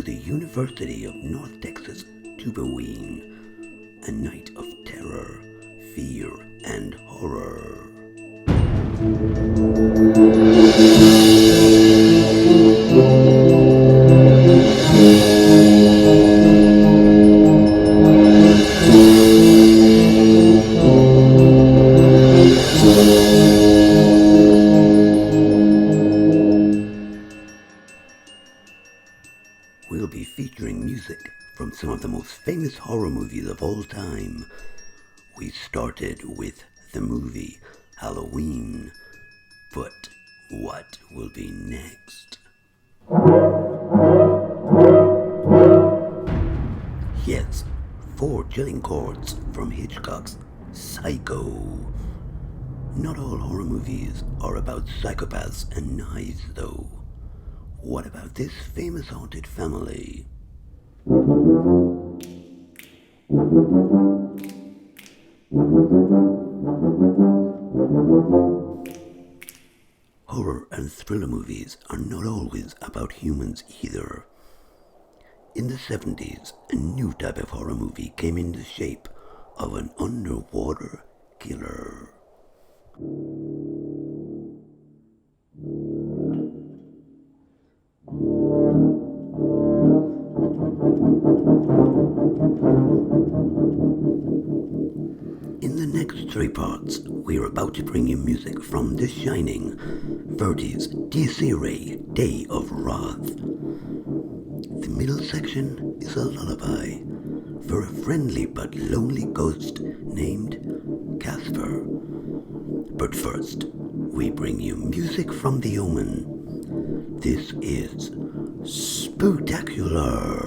to the University of North Texas TUBAWEEN, a night of terror, fear, and horror. We'll be featuring music from some of the most famous horror movies of all time. We started with the movie Halloween, but what will be next? Yes, 4 chilling chords from Hitchcock's Psycho. Not all horror movies are about psychopaths and knives, though. What about this famous haunted family? Horror and thriller movies are not always about humans either. In the 70s, a new type of horror movie came in the shape of an underwater killer. In the next 3 parts, we're about to bring you music from The Shining, Verdi's Dies Irae, Day of Wrath. The middle section is a lullaby for a friendly but lonely ghost named Casper. But first, we bring you music from The Omen. This is Spooktacular.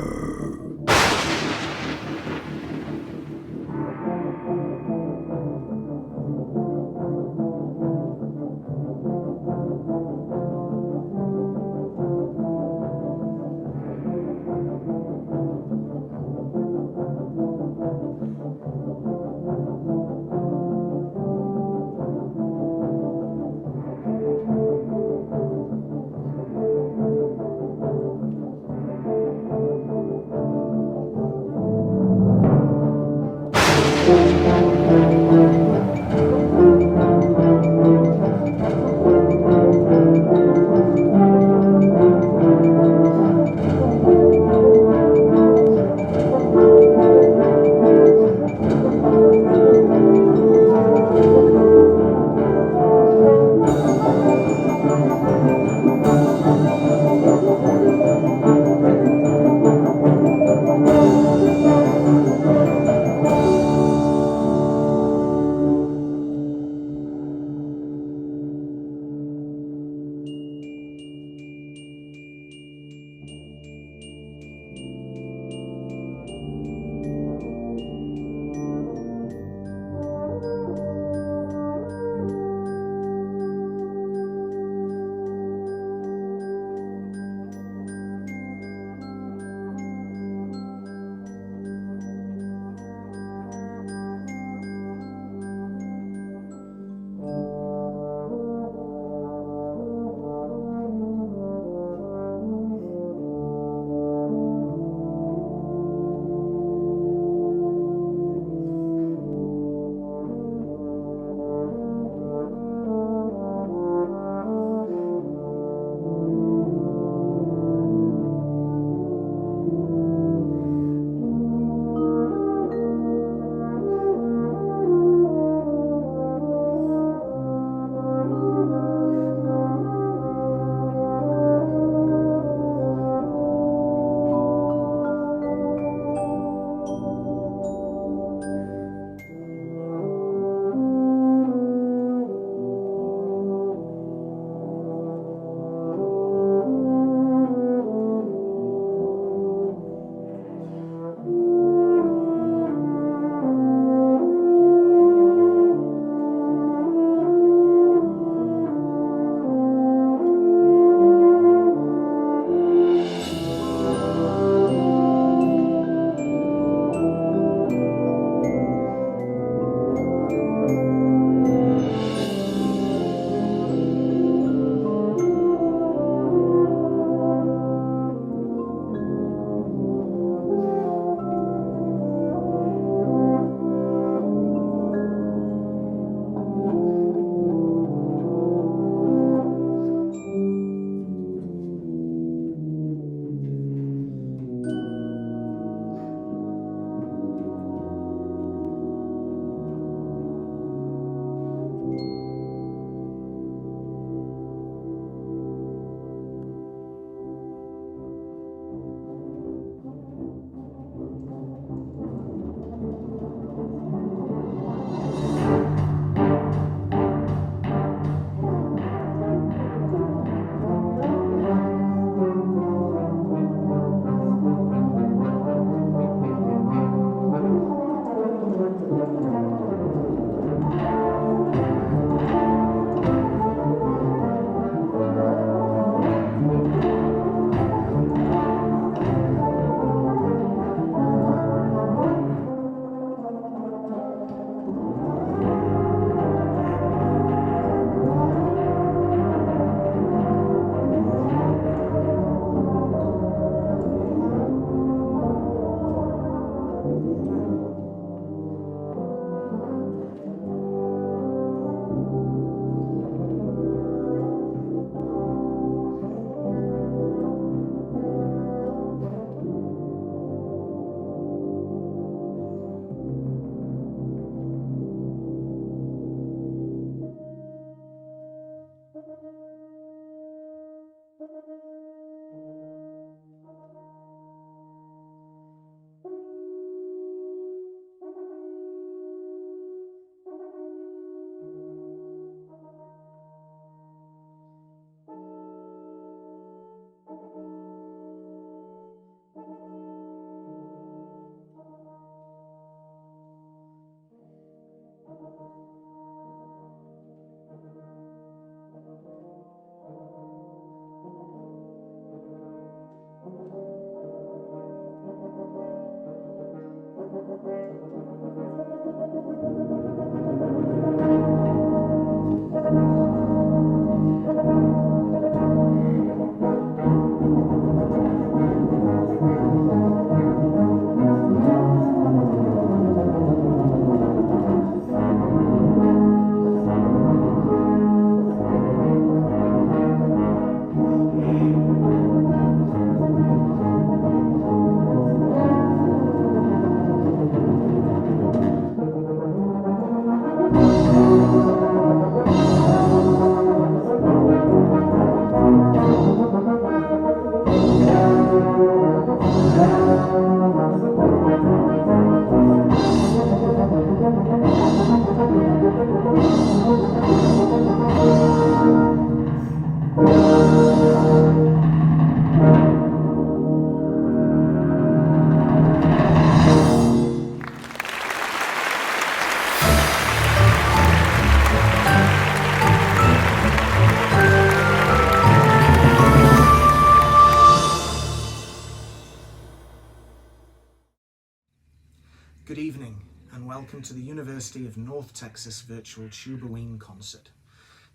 Good evening and welcome to the University of North Texas Virtual Tuba-Euphonium concert.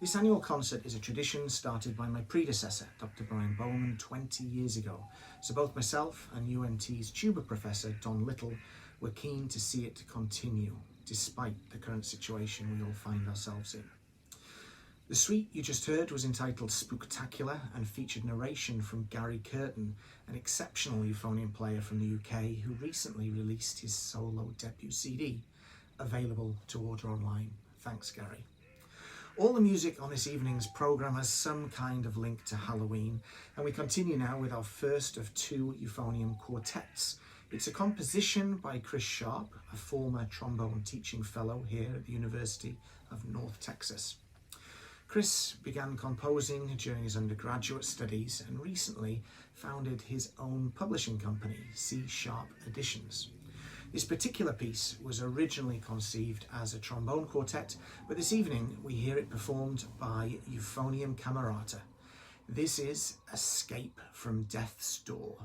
This annual concert is a tradition started by my predecessor, Dr. Brian Bowman, 20 years ago, so both myself and UNT's tuba professor, Don Little, were keen to see it continue, despite the current situation we all find ourselves in. The suite you just heard was entitled Spooktacular and featured narration from Gary Curtin, an exceptional euphonium player from the UK who recently released his solo debut CD, available to order online. Thanks, Gary. All the music on this evening's programme has some kind of link to Halloween, and we continue now with our first of two euphonium quartets. It's a composition by Chris Sharpe, a former trombone teaching fellow here at the University of North Texas. Chris began composing during his undergraduate studies and recently founded his own publishing company, C Sharpe Editions. This particular piece was originally conceived as a trombone quartet, but this evening we hear it performed by Euphonium Camerata. This is Escape from Death's Door.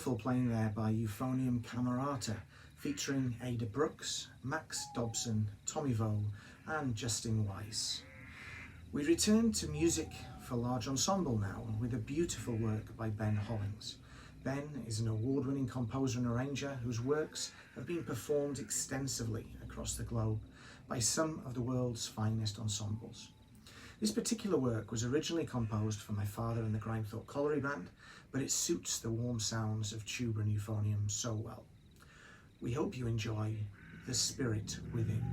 wonderful playing there by Euphonium Camerata, featuring Ada Brooks, Max Dobson, Tommy Vole and Justin Weis. We return to music for large ensemble now with a beautiful work by Ben Hollings. Ben is an award-winning composer and arranger whose works have been performed extensively across the globe by some of the world's finest ensembles. This particular work was originally composed for my father and the Grimethorpe Colliery Band, but it suits the warm sounds of tuba and euphonium so well. We hope you enjoy The Spirit Within.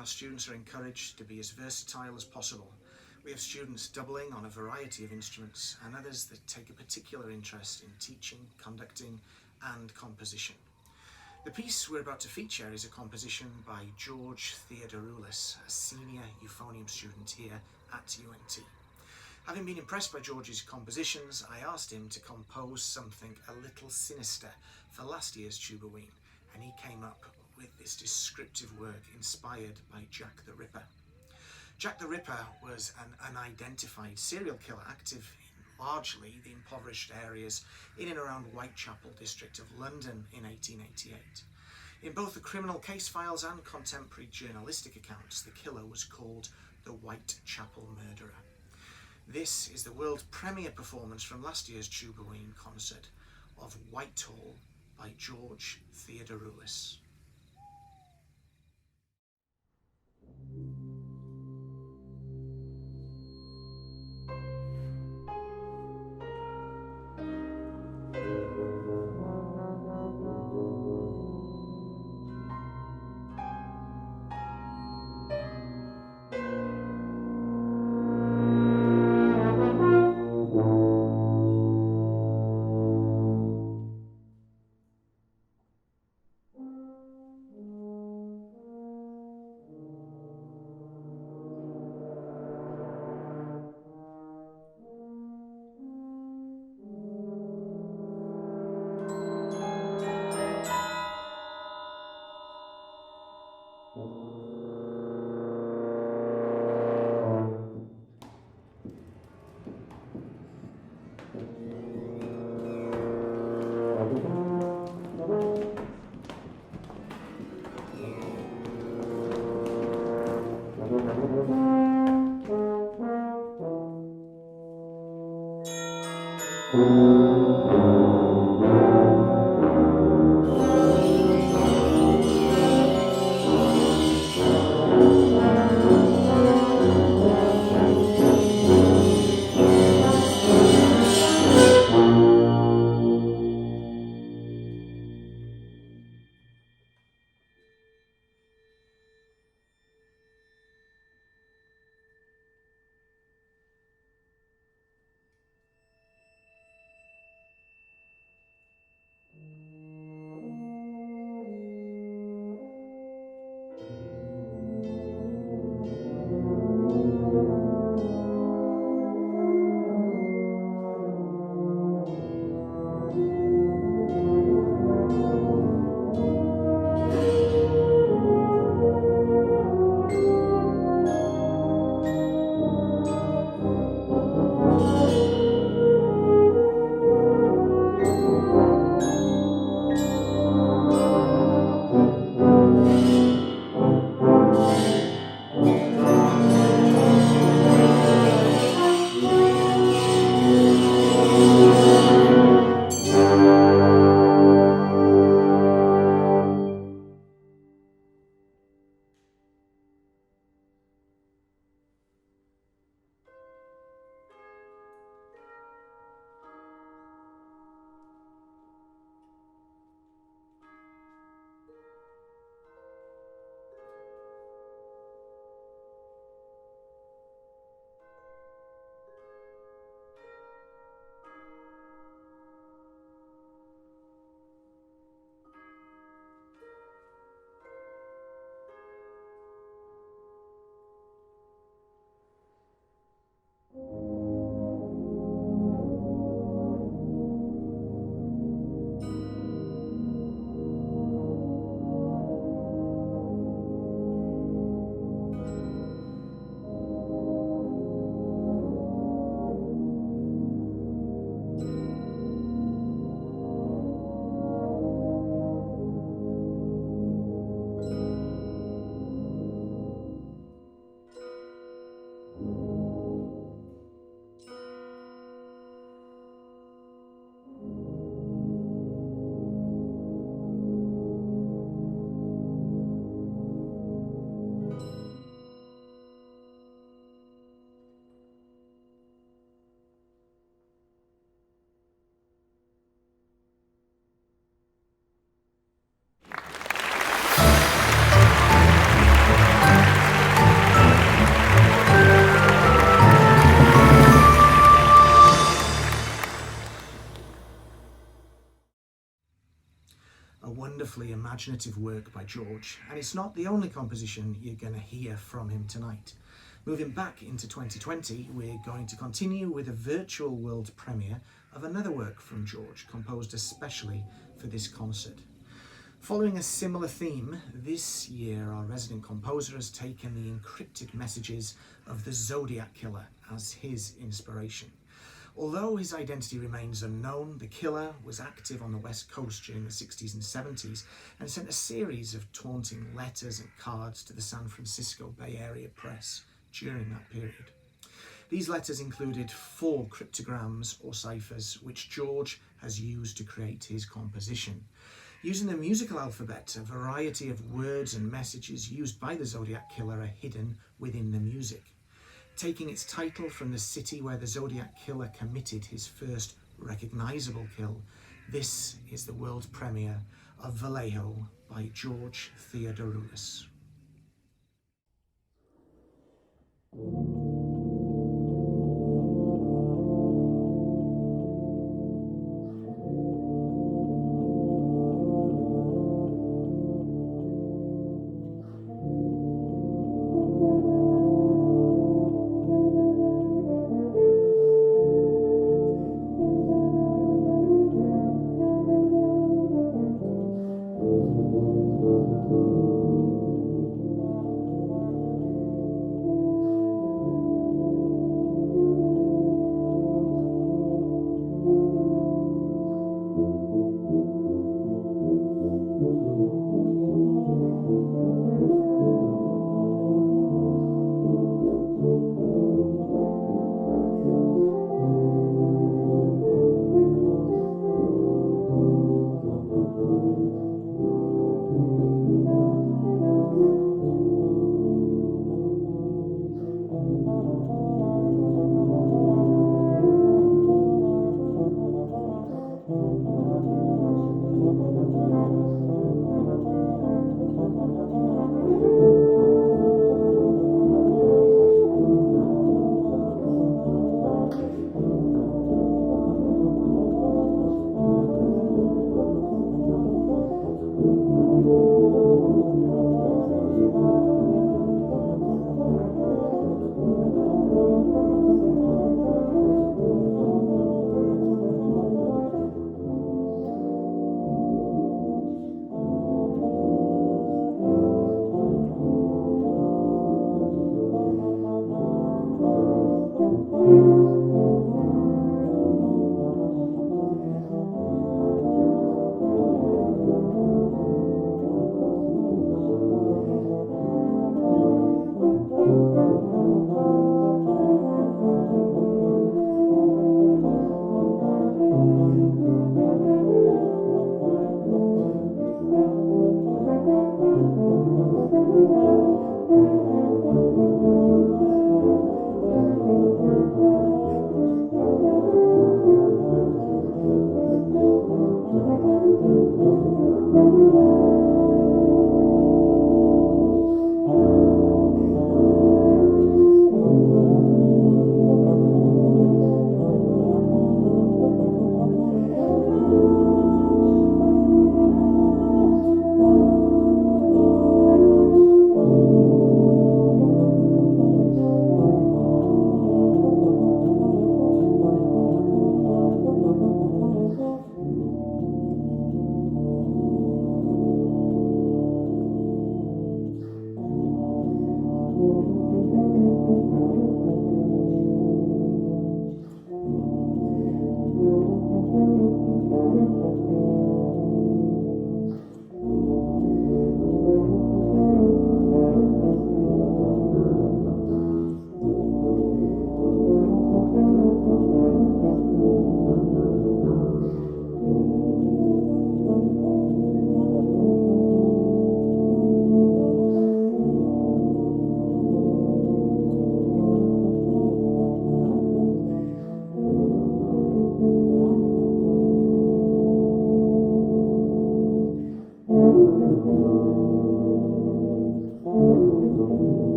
Our students are encouraged to be as versatile as possible. We have students doubling on a variety of instruments and others that take a particular interest in teaching, conducting and composition. The piece we're about to feature is a composition by George Theodoroulis, a senior euphonium student here at UNT. Having been impressed by George's compositions, I asked him to compose something a little sinister for last year's Tuba-Ween, and he came up with this descriptive work inspired by Jack the Ripper. Jack the Ripper was an unidentified serial killer active in largely the impoverished areas in and around Whitechapel district of London in 1888. In both the criminal case files and contemporary journalistic accounts, the killer was called the Whitechapel Murderer. This is the world premiere performance from last year's Tuba-Ween concert of Whitehall by George Theodoroulis. wonderfully imaginative work by George, and it's not the only composition you're going to hear from him tonight. Moving back into 2020, we're going to continue with a virtual world premiere of another work from George, composed especially for this concert. Following a similar theme, this year our resident composer has taken the encrypted messages of the Zodiac Killer as his inspiration. Although his identity remains unknown, the killer was active on the West Coast during the 60s and 70s and sent a series of taunting letters and cards to the San Francisco Bay Area press during that period. These letters included 4 cryptograms or ciphers, which George has used to create his composition. Using the musical alphabet, a variety of words and messages used by the Zodiac Killer are hidden within the music. Taking its title from the city where the Zodiac Killer committed his first recognizable kill, this is the world premiere of Vallejo by George Theodoroulis.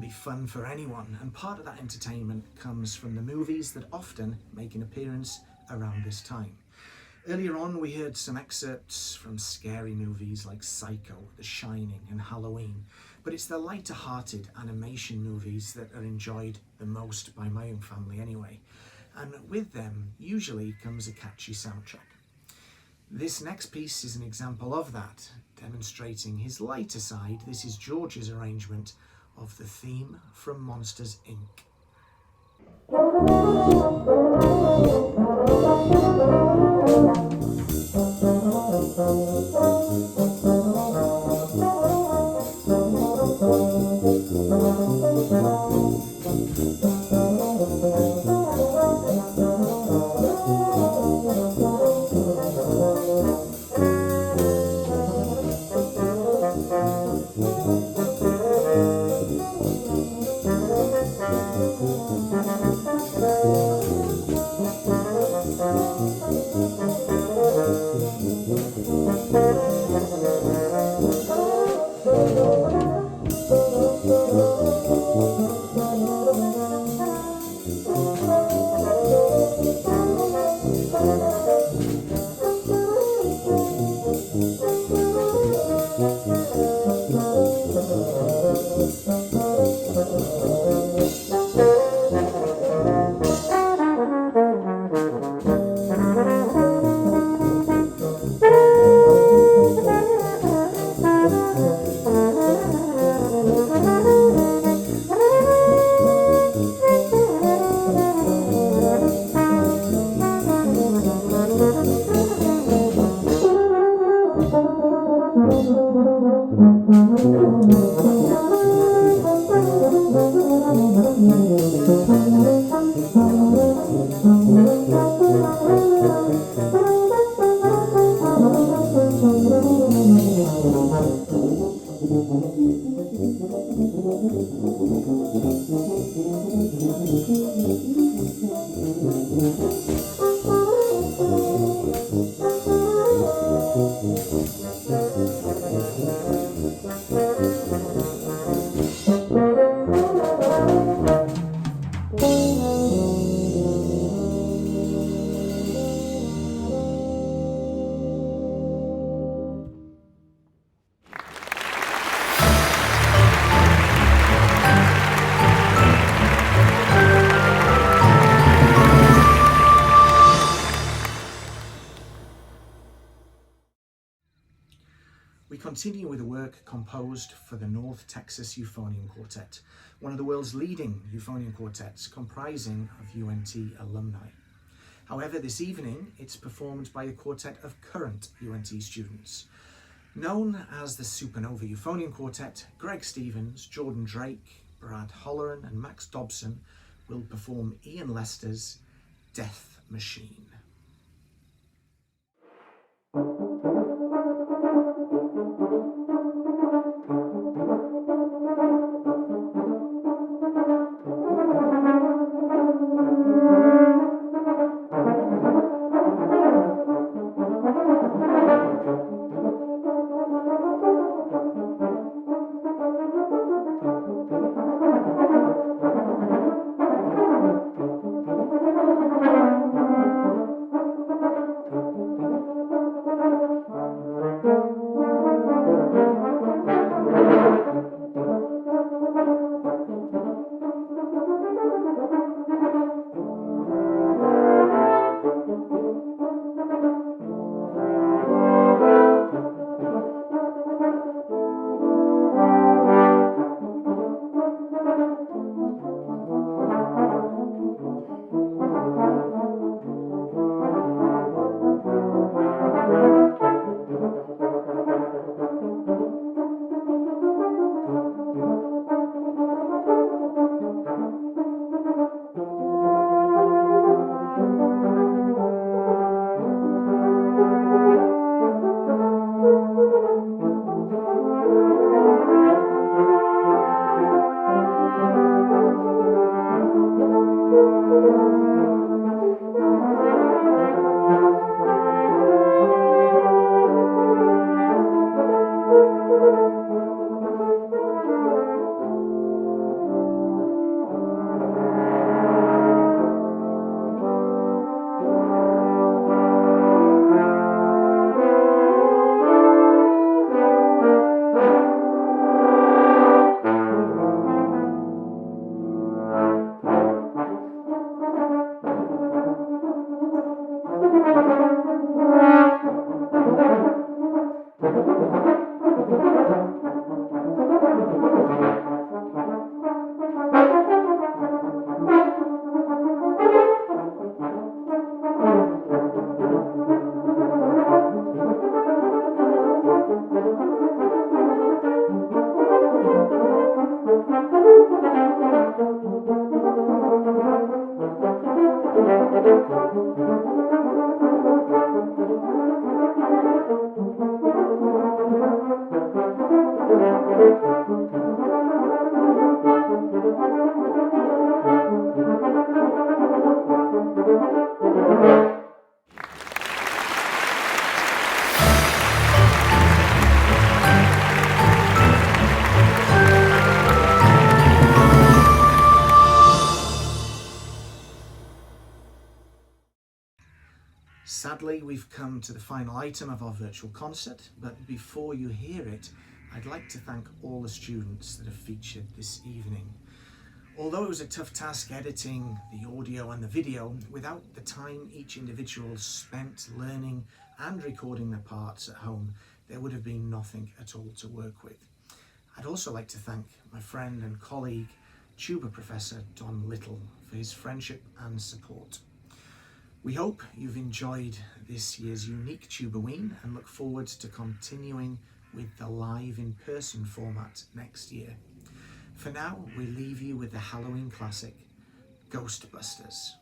be fun for anyone, and part of that entertainment comes from the movies that often make an appearance around this time. Earlier on, we heard some excerpts from scary movies like Psycho, The Shining, and Halloween, but it's the lighter-hearted animation movies that are enjoyed the most by my own family anyway, and with them usually comes a catchy soundtrack. This next piece is an example of that, demonstrating his lighter side. This is George's arrangement of the theme from Monsters, Inc. We continue with a work composed for the North Texas Euphonium Quartet, one of the world's leading euphonium quartets comprising of UNT alumni. However, this evening it's performed by a quartet of current UNT students. Known as the Supernova Euphonium Quartet, Greg Stevens, Jordan Drake, Brad Holleran and Max Dobson will perform Ian Lester's Death Machine. Sadly, we've come to the final item of our virtual concert, but before you hear it, I'd like to thank all the students that have featured this evening. Although it was a tough task editing the audio and the video, without the time each individual spent learning and recording their parts at home, there would have been nothing at all to work with. I'd also like to thank my friend and colleague, tuba professor Don Little, for his friendship and support. We hope you've enjoyed this year's unique Tuba-Ween and look forward to continuing with the live in-person format next year. For now, we leave you with the Halloween classic, Ghostbusters.